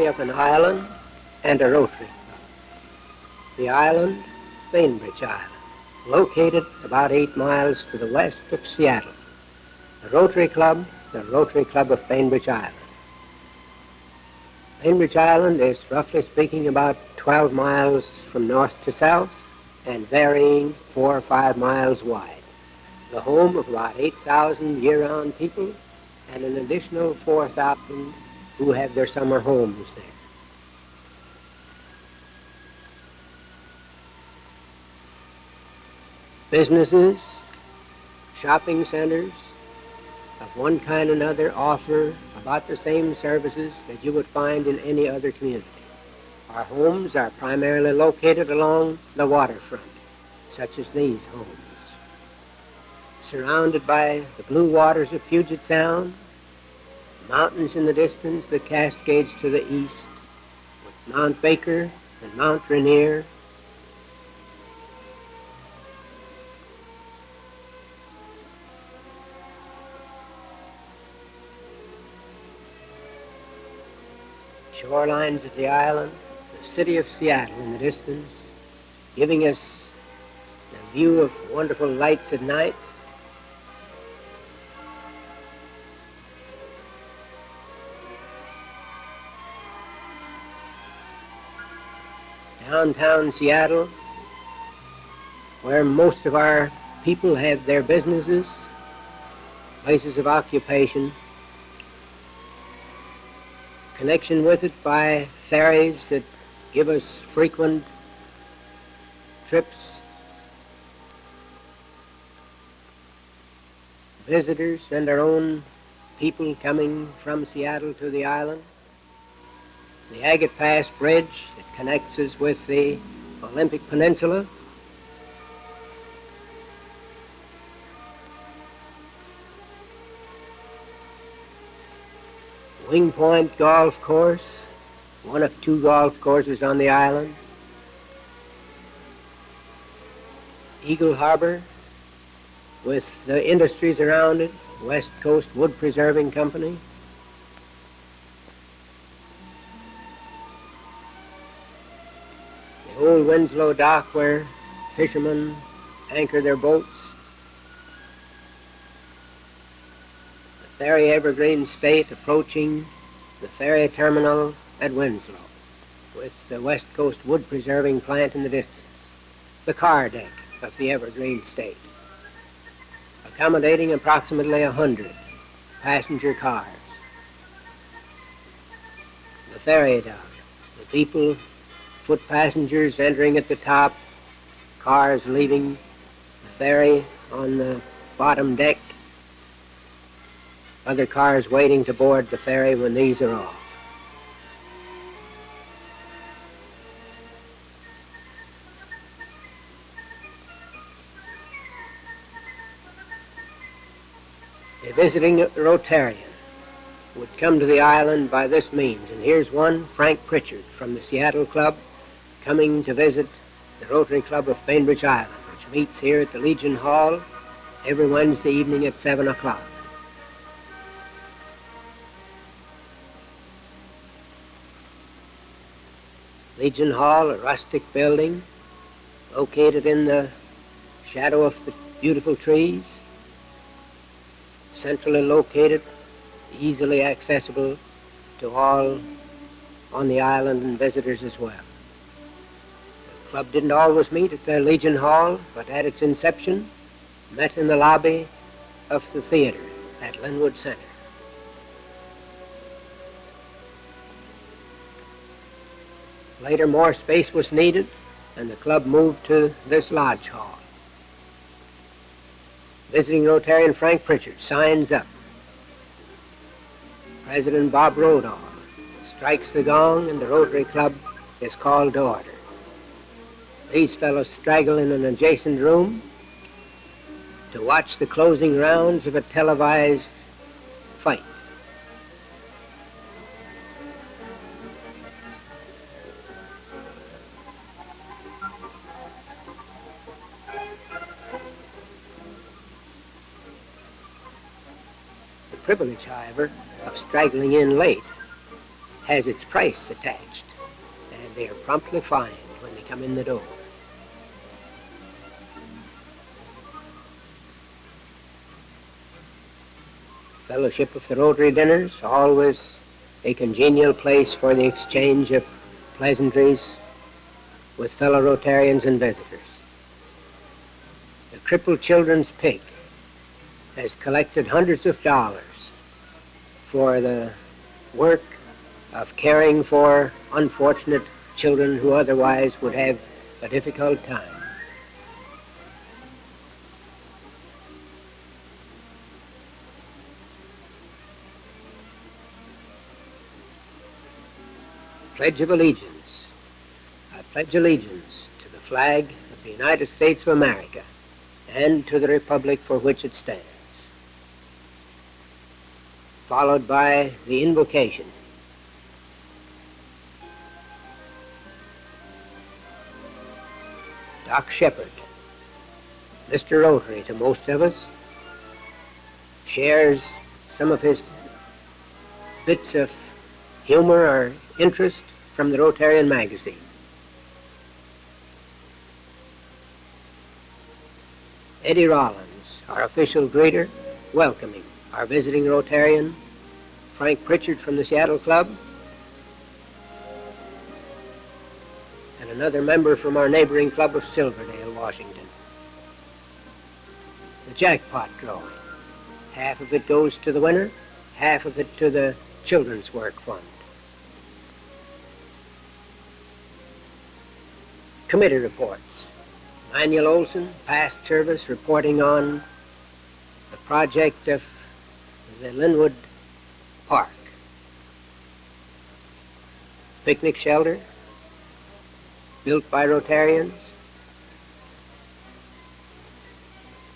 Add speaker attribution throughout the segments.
Speaker 1: of an island and a Rotary Club. The island, Bainbridge Island, located about 8 miles to the west of Seattle. The Rotary Club of Bainbridge Island. Bainbridge Island is, roughly speaking, about 12 miles from north to south and varying 4 or 5 miles wide. The home of about 8,000 year-round people and an additional 4,000 who have their summer homes there. Businesses, shopping centers of one kind or another offer about the same services that you would find in any other community. Our homes are primarily located along the waterfront, such as these homes. Surrounded by the blue waters of Puget Sound, mountains in the distance, the Cascades to the east, with Mount Baker and Mount Rainier. Shorelines of the island, the city of Seattle in the distance, giving us a view of wonderful lights at night. Downtown Seattle, where most of our people have their businesses, places of occupation, connection with it by ferries that give us frequent trips, visitors and our own people coming from Seattle to the island. The Agate Pass Bridge that connects us with the Olympic Peninsula. Wing Point Golf Course, one of 2 golf courses on the island. Eagle Harbor, with the industries around it, West Coast Wood Preserving Company. The old Winslow dock where fishermen anchor their boats. The Ferry Evergreen State approaching the ferry terminal at Winslow, with the West Coast Wood Preserving Plant in the distance. The car deck of the Evergreen State, accommodating approximately 100 passenger cars. The ferry dock, the people, foot passengers entering at the top, cars leaving the ferry on the bottom deck, other cars waiting to board the ferry when these are off. A visiting Rotarian would come to the island by this means, and here's one, Frank Pritchard from the Seattle Club, coming to visit the Rotary Club of Bainbridge Island, which meets here at the Legion Hall every Wednesday evening at 7 o'clock. Legion Hall, a rustic building located in the shadow of the beautiful trees, centrally located, easily accessible to all on the island and visitors as well. The club didn't always meet at the Legion Hall, but at its inception, met in the lobby of the theater at Linwood Center. Later, more space was needed, and the club moved to this lodge hall. Visiting Rotarian Frank Pritchard signs up. President Bob Rodall strikes the gong, and the Rotary Club is called to order. These fellows straggle in an adjacent room to watch the closing rounds of a televised fight. The privilege, however, of straggling in late has its price attached, and they are promptly fined when they come in the door. Fellowship of the Rotary dinners, always a congenial place for the exchange of pleasantries with fellow Rotarians and visitors. The Crippled Children's Pig has collected hundreds of dollars for the work of caring for unfortunate children who otherwise would have a difficult time. Pledge of Allegiance. I pledge allegiance to the flag of the United States of America and to the republic for which it stands. Followed by the invocation. Doc Shepard, Mr. Rotary to most of us, shares some of his bits of humor or interest from the Rotarian magazine. Eddie Rollins, our official greeter, welcoming our visiting Rotarian, Frank Pritchard from the Seattle Club, and another member from our neighboring club of Silverdale, Washington. The jackpot drawing. Half of it goes to the winner, half of it to the Children's Work Fund. Committee reports. Manuel Olson, past service, reporting on the project of the Linwood Park. Picnic shelter, built by Rotarians.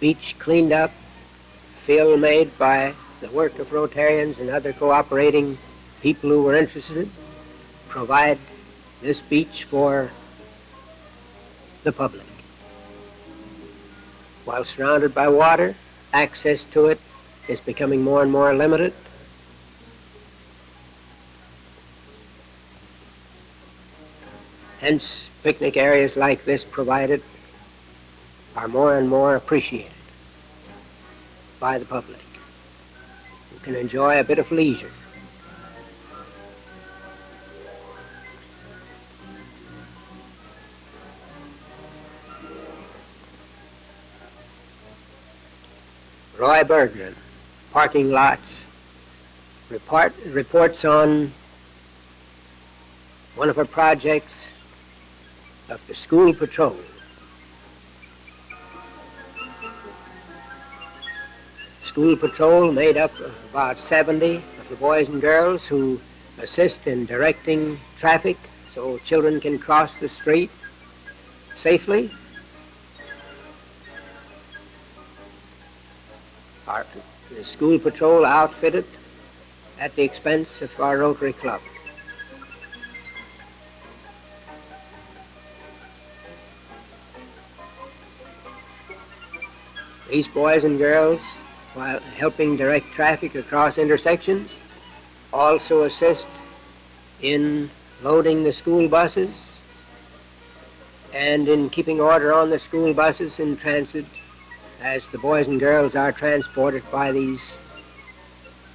Speaker 1: Beach cleaned up, fill made by the work of Rotarians and other cooperating people who were interested. Provide this beach for the public. While surrounded by water, access to it is becoming more and more limited. Hence, picnic areas like this provided are more and more appreciated by the public, who can enjoy a bit of leisure. Roy Berggren, parking lots, reports on one of our projects of the school patrol. School patrol made up of about 70 of the boys and girls who assist in directing traffic so children can cross the street safely. The school patrol outfitted at the expense of our Rotary Club. These boys and girls, while helping direct traffic across intersections, also assist in loading the school buses and in keeping order on the school buses in transit, as the boys and girls are transported by these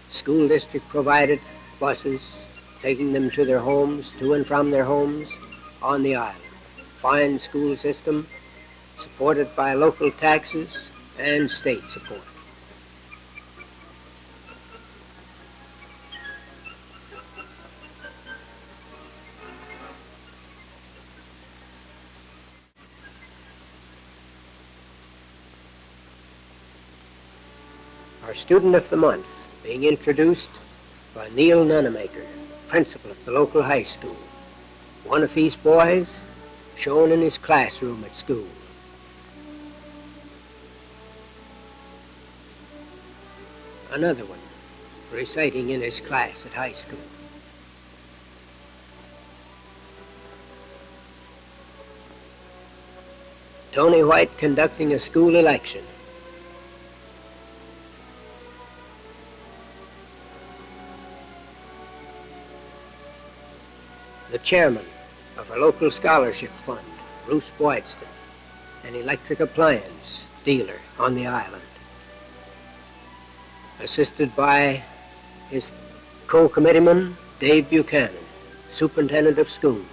Speaker 1: school district provided buses, taking them to their homes, to and from their homes on the island. Fine school system supported by local taxes and state support. Our Student of the Month being introduced by Neil Nunemaker, principal of the local high school. One of these boys shown in his classroom at school. Another one reciting in his class at high school. Tony White conducting a school election. the chairman of a local scholarship fund, Bruce Boydston, an electric appliance dealer on the island, assisted by his co-committeeman, Dave Buchanan, superintendent of schools.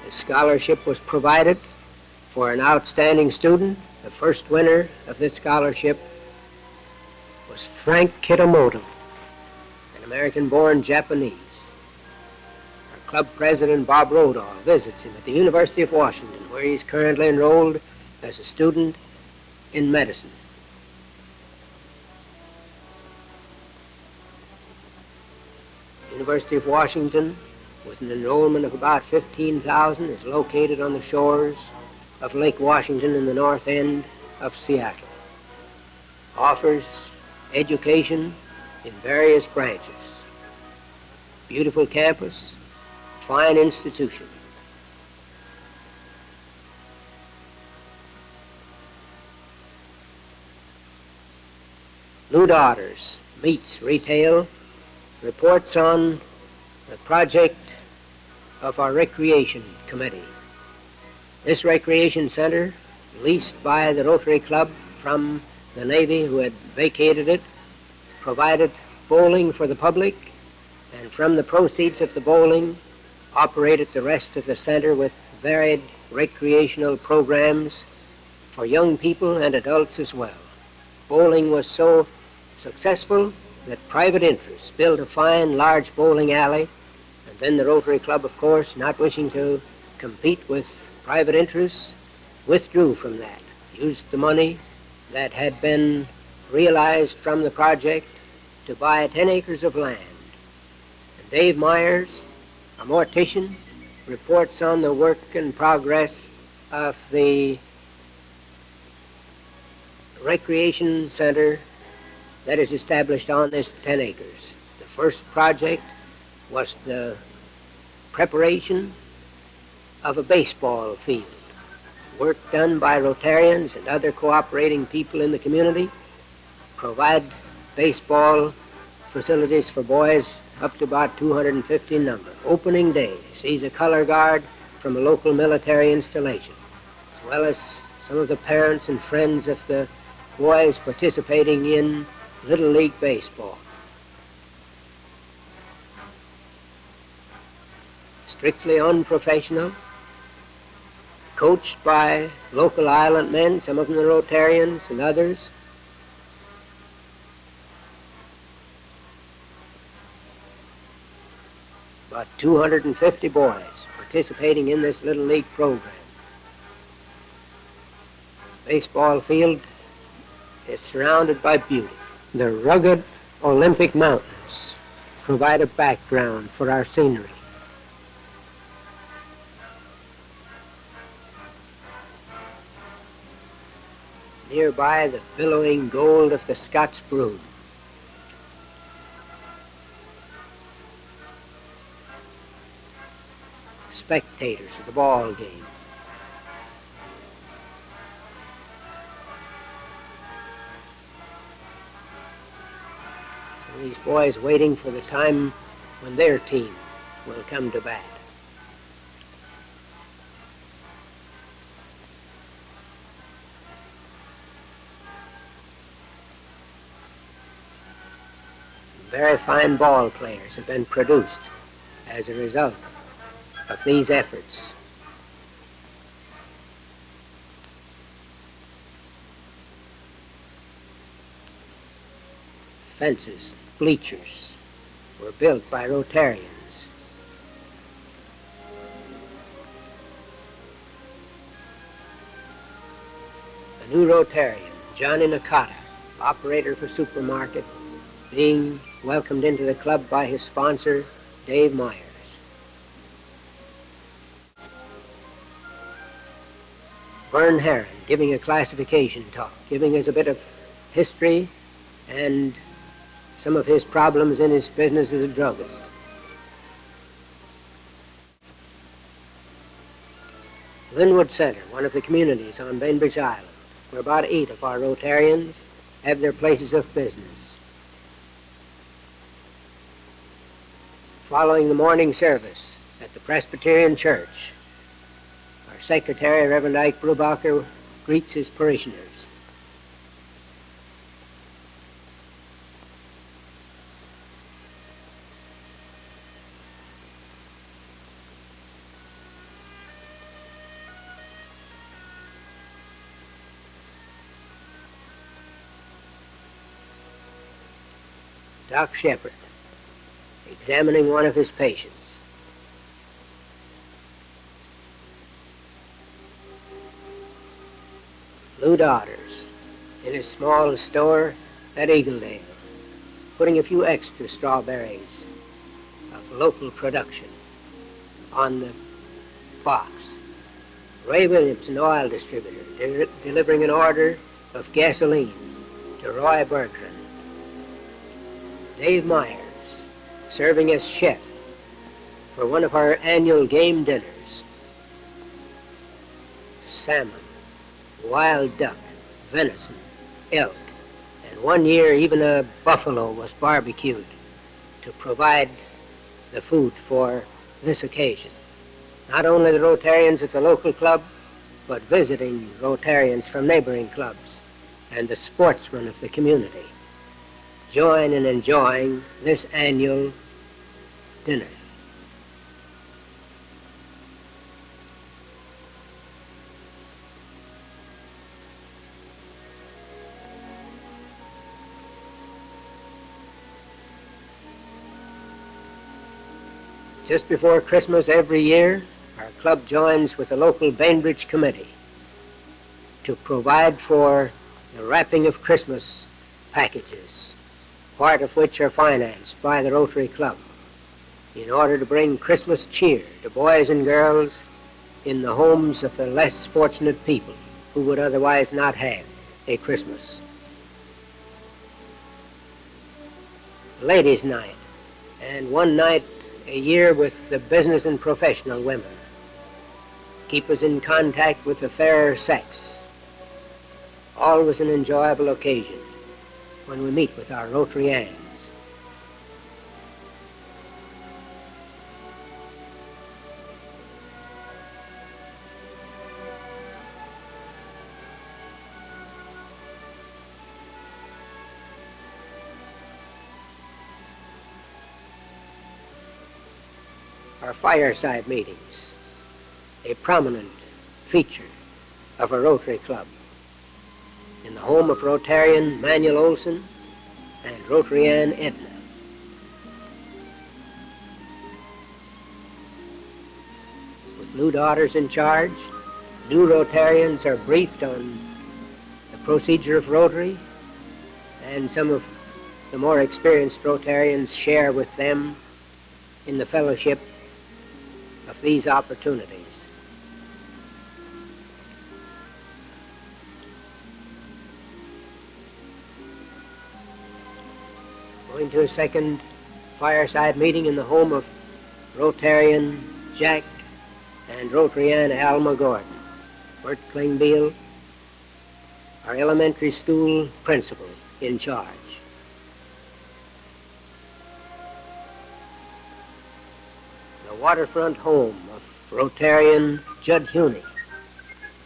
Speaker 1: The scholarship was provided for an outstanding student. The first winner of this scholarship was Frank Kitamoto, an American-born Japanese. Our club president, Bob Rodall, visits him at the University of Washington, where he's currently enrolled as a student in medicine. University of Washington, with an enrollment of about 15,000, is located on the shores of Lake Washington in the north end of Seattle. Offers education in various branches. Beautiful campus, fine institution. New Daughters meets retail, reports on the project of our recreation committee. This recreation center, leased by the Rotary Club from the Navy, who had vacated it, provided bowling for the public, and from the proceeds of the bowling, operated the rest of the center with varied recreational programs for young people and adults as well. Bowling was so successful that private interests built a fine, large bowling alley, and then the Rotary Club, of course, not wishing to compete with private interests, withdrew from that, used the money that had been realized from the project to buy 10 acres of land. And Dave Myers, a mortician, reports on the work and progress of the recreation center that is established on this 10 acres. The first project was the preparation of a baseball field. Work done by Rotarians and other cooperating people in the community provide baseball facilities for boys up to about 250 in number. Opening day sees a color guard from a local military installation, as well as some of the parents and friends of the boys participating in Little League Baseball. Strictly unprofessional, coached by local island men, some of them the Rotarians and others. About 250 boys participating in this Little League program. Baseball field is surrounded by beauty. The rugged Olympic Mountains provide a background for our scenery. Nearby, the billowing gold of the Scots Broom. Spectators at the ball game. So these boys waiting for the time when their team will come to bat. Very fine ball players have been produced as a result of these efforts. Fences, bleachers were built by Rotarians. A new Rotarian, Johnny Nakata, operator for supermarket, being welcomed into the club by his sponsor, Dave Myers. Vern Herron giving a classification talk, giving us a bit of history and some of his problems in his business as a druggist. Linwood Center, one of the communities on Bainbridge Island, where about 8 of our Rotarians have their places of business. Following the morning service at the Presbyterian Church, our secretary, Reverend Ike Brubacher, greets his parishioners. Doc Shepard, examining one of his patients. Lou Daughters, in his small store at Eagledale, putting a few extra strawberries of local production on the box. Ray Williamson, oil distributor, delivering an order of gasoline to Roy Bertrand. Dave Myers, serving as chef for one of our annual game dinners. Salmon, wild duck, venison, elk, and one year even a buffalo was barbecued to provide the food for this occasion. Not only the Rotarians at the local club, but visiting Rotarians from neighboring clubs and the sportsmen of the community join in enjoying this annual dinner. Just before Christmas every year, our club joins with the local Bainbridge Committee to provide for the wrapping of Christmas packages, part of which are financed by the Rotary Club, in order to bring Christmas cheer to boys and girls in the homes of the less fortunate people who would otherwise not have a Christmas. Ladies' night, and one night a year with the business and professional women, keep us in contact with the fairer sex. Always an enjoyable occasion when we meet with our Rotarians. Our fireside meetings, a prominent feature of a Rotary Club, in the home of Rotarian Manuel Olson and Rotarian Edna. With Lou Daughters in charge, new Rotarians are briefed on the procedure of Rotary, and some of the more experienced Rotarians share with them in the fellowship of these opportunities. Going to a second fireside meeting in the home of Rotarian Jack and Rotarian Alma Gordon. Bert Klingbeil, our elementary school principal, in charge. The waterfront home of Rotarian Judd Huney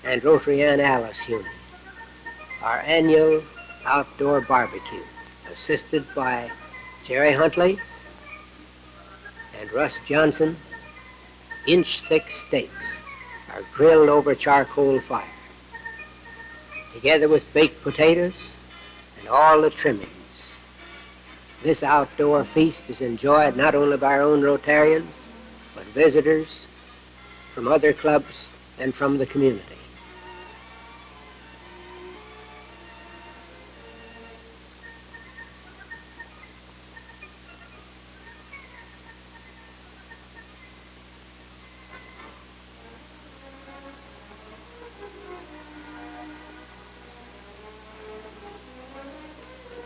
Speaker 1: and Rotarian Alice Huney. Our annual outdoor barbecue, assisted by Jerry Huntley and Russ Johnson. Inch-thick steaks are grilled over charcoal fire, together with baked potatoes and all the trimmings. This outdoor feast is enjoyed not only by our own Rotarians, but visitors from other clubs and from the community.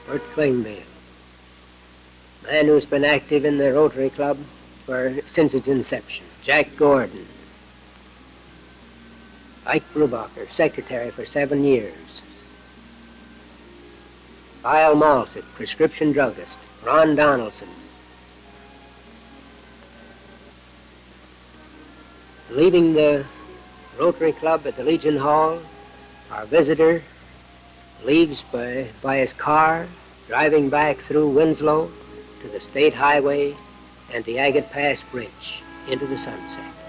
Speaker 1: Bert Klingbeil, man who's been active in the Rotary Club since its inception. Jack Gordon, Ike Brubacher, secretary for 7 years. Lyle Malsett, prescription druggist. Ron Donaldson, Leaving the Rotary Club at the Legion Hall, our visitor leaves by his car, driving back through Winslow to the State Highway and the Agate Pass Bridge into the sunset.